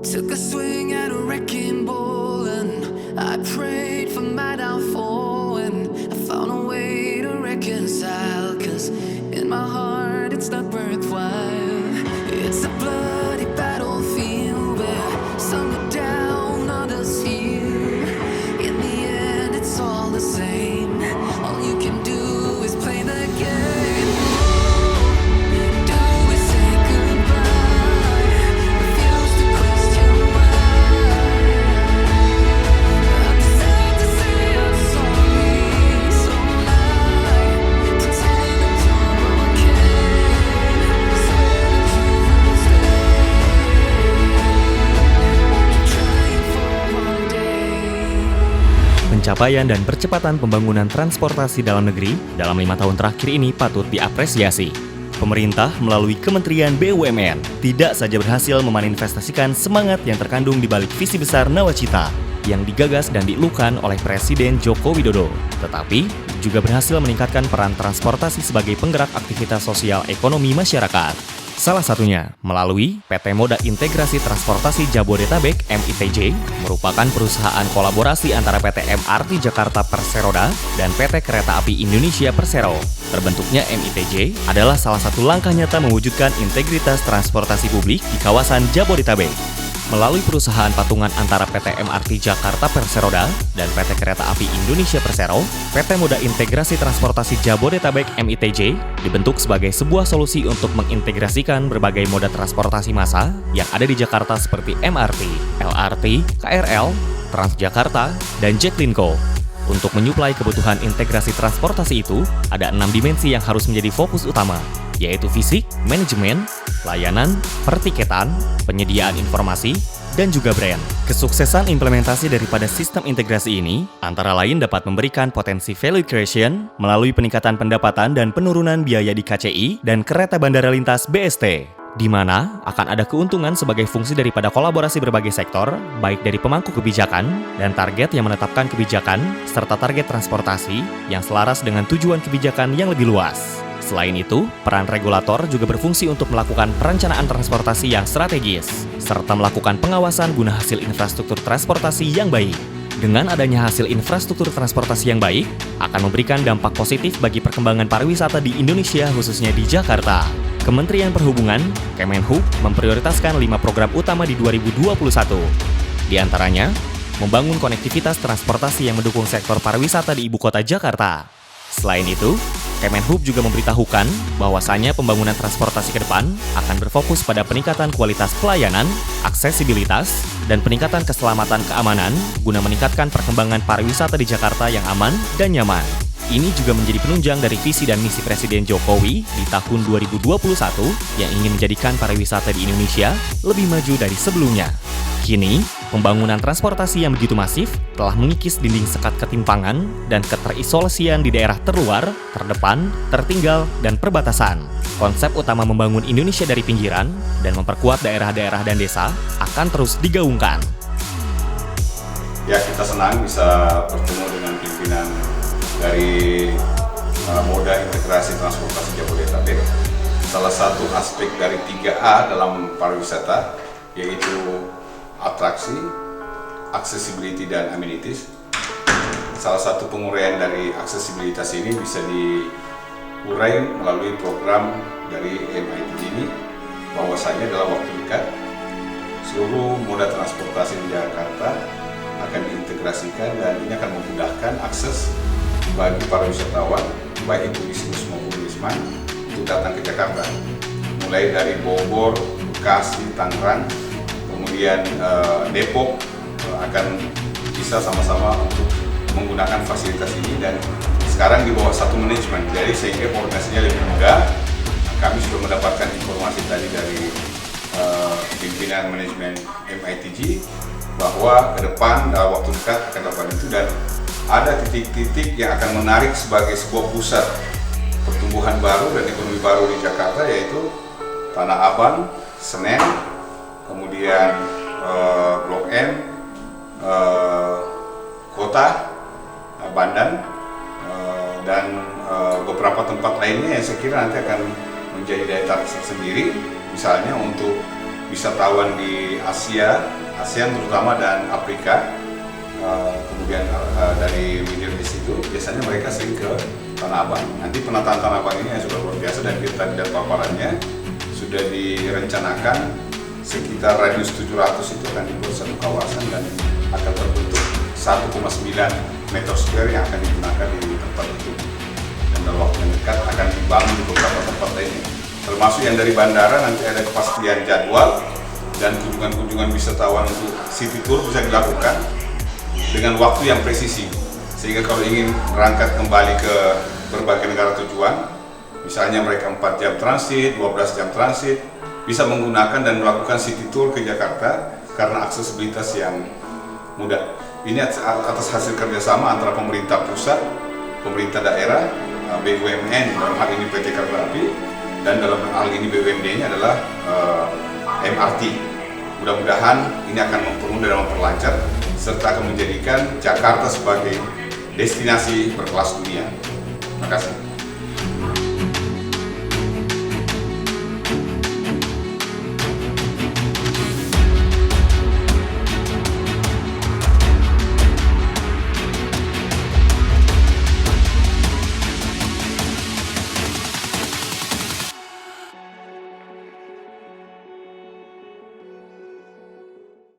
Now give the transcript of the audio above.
Took a swing at a wrecking ball and I prayed for my downfall, and I found a way to reconcile, 'cause in my heart it's not worthwhile. It's a bloody battlefield where some go down, others heal. In the end it's all the same. All you can do is play the game. Do we say goodbye? Refuse to question why. I'm sad to say I'm sorry, so lie. Pretend that you're okay. Swear that you will stay. Trying for one day. Pencapaian dan percepatan pembangunan transportasi dalam negeri dalam 5 tahun terakhir ini patut diapresiasi. Pemerintah melalui Kementerian BUMN tidak saja berhasil memanifestasikan semangat yang terkandung di balik visi besar Nawacita yang digagas dan dilukan oleh Presiden Joko Widodo, tetapi juga berhasil meningkatkan peran transportasi sebagai penggerak aktivitas sosial ekonomi masyarakat. Salah satunya melalui PT Moda Integrasi Transportasi Jabodetabek (MITJ), merupakan perusahaan kolaborasi antara PT MRT Jakarta Perseroda dan PT Kereta Api Indonesia Persero. Terbentuknya MITJ adalah salah satu langkah nyata mewujudkan integritas transportasi publik di kawasan Jabodetabek. Melalui perusahaan patungan antara PT MRT Jakarta Perseroda dan PT Kereta Api Indonesia Persero, PT Moda Integrasi Transportasi Jabodetabek (MITJ) dibentuk sebagai sebuah solusi untuk mengintegrasikan berbagai moda transportasi massal yang ada di Jakarta seperti MRT, LRT, KRL, Transjakarta, dan Jaklingko. Untuk menyuplai kebutuhan integrasi transportasi itu, ada 6 dimensi yang harus menjadi fokus utama, yaitu fisik, manajemen, layanan, pertiketan, penyediaan informasi, dan juga brand. Kesuksesan implementasi daripada sistem integrasi ini antara lain dapat memberikan potensi value creation melalui peningkatan pendapatan dan penurunan biaya di KCI dan kereta bandara lintas BST, di mana akan ada keuntungan sebagai fungsi daripada kolaborasi berbagai sektor, baik dari pemangku kebijakan dan target yang menetapkan kebijakan, serta target transportasi yang selaras dengan tujuan kebijakan yang lebih luas. Selain itu, peran regulator juga berfungsi untuk melakukan perencanaan transportasi yang strategis, serta melakukan pengawasan guna hasil infrastruktur transportasi yang baik. Dengan adanya hasil infrastruktur transportasi yang baik, akan memberikan dampak positif bagi perkembangan pariwisata di Indonesia, khususnya di Jakarta. Kementerian Perhubungan, Kemenhub, memprioritaskan 5 program utama di 2021. Di antaranya, membangun konektivitas transportasi yang mendukung sektor pariwisata di Ibu Kota Jakarta. Selain itu, Kemenhub juga memberitahukan bahwasannya pembangunan transportasi ke depan akan berfokus pada peningkatan kualitas pelayanan, aksesibilitas, dan peningkatan keselamatan keamanan guna meningkatkan perkembangan pariwisata di Jakarta yang aman dan nyaman. Ini juga menjadi penunjang dari visi dan misi Presiden Jokowi di tahun 2021 yang ingin menjadikan pariwisata di Indonesia lebih maju dari sebelumnya. Kini, pembangunan transportasi yang begitu masif telah mengikis dinding sekat ketimpangan dan keterisolasian di daerah terluar, terdepan, tertinggal, dan perbatasan. Konsep utama membangun Indonesia dari pinggiran dan memperkuat daerah-daerah dan desa akan terus digaungkan. Ya, kita senang bisa bertemu dengan pimpinan dari Moda Integrasi Transportasi Jabodetabek. Salah satu aspek dari 3A dalam pariwisata yaitu atraksi, accessibility, dan amenities. Salah satu penguraian dari aksesibilitas ini bisa diurai melalui program dari MITJ ini, bahwasanya dalam waktu dekat seluruh moda transportasi di Jakarta akan diintegrasikan dan ini akan memudahkan akses bagi para wisatawan, baik itu bisnis maupun wisman, untuk datang ke Jakarta. Mulai dari Bogor, Bekasi, Tangerang, kemudian Depok akan bisa sama-sama untuk menggunakan fasilitas ini, dan sekarang di bawah satu manajemen, jadi sehingga koordinasinya lebih mudah. Kami sudah mendapatkan informasi tadi dari pimpinan manajemen MITJ bahwa ke depan dalam waktu dekat akan dilakukan itu, dan ada titik-titik yang akan menarik sebagai sebuah pusat pertumbuhan baru dan ekonomi baru di Jakarta, yaitu Tanah Abang, Senen, kemudian Blok M, Kota, Bandan, dan beberapa tempat lainnya yang saya kira nanti akan menjadi daya tarik tersendiri, misalnya untuk wisatawan di ASEAN terutama dan Afrika, kemudian dari Middle East itu biasanya mereka sering ke Tanah Abang. Nanti penataan Tanah Abang ini yang sudah luar biasa dan kita lihat paparannya sudah direncanakan sekitar radius 700 itu akan dibuat satu kawasan dan akan terbentuk 1,9 meter square yang akan digunakan di tempat itu. Dan dalam waktu yang dekat akan dibangun di beberapa tempat lainnya. Termasuk yang dari bandara nanti ada kepastian jadwal dan kunjungan-kunjungan wisatawan untuk city tour bisa dilakukan dengan waktu yang presisi. Sehingga kalau ingin berangkat kembali ke berbagai negara tujuan, misalnya mereka 4 jam transit, 12 jam transit, bisa menggunakan dan melakukan city tour ke Jakarta karena aksesibilitas yang mudah. Ini atas hasil kerjasama antara pemerintah pusat, pemerintah daerah, BUMN, dalam hal ini PT Kereta Api, dan dalam hal ini BUMD-nya adalah MRT. Mudah-mudahan ini akan mempermudah dan memperlancar serta akan menjadikan Jakarta sebagai destinasi berkelas dunia. Terima kasih.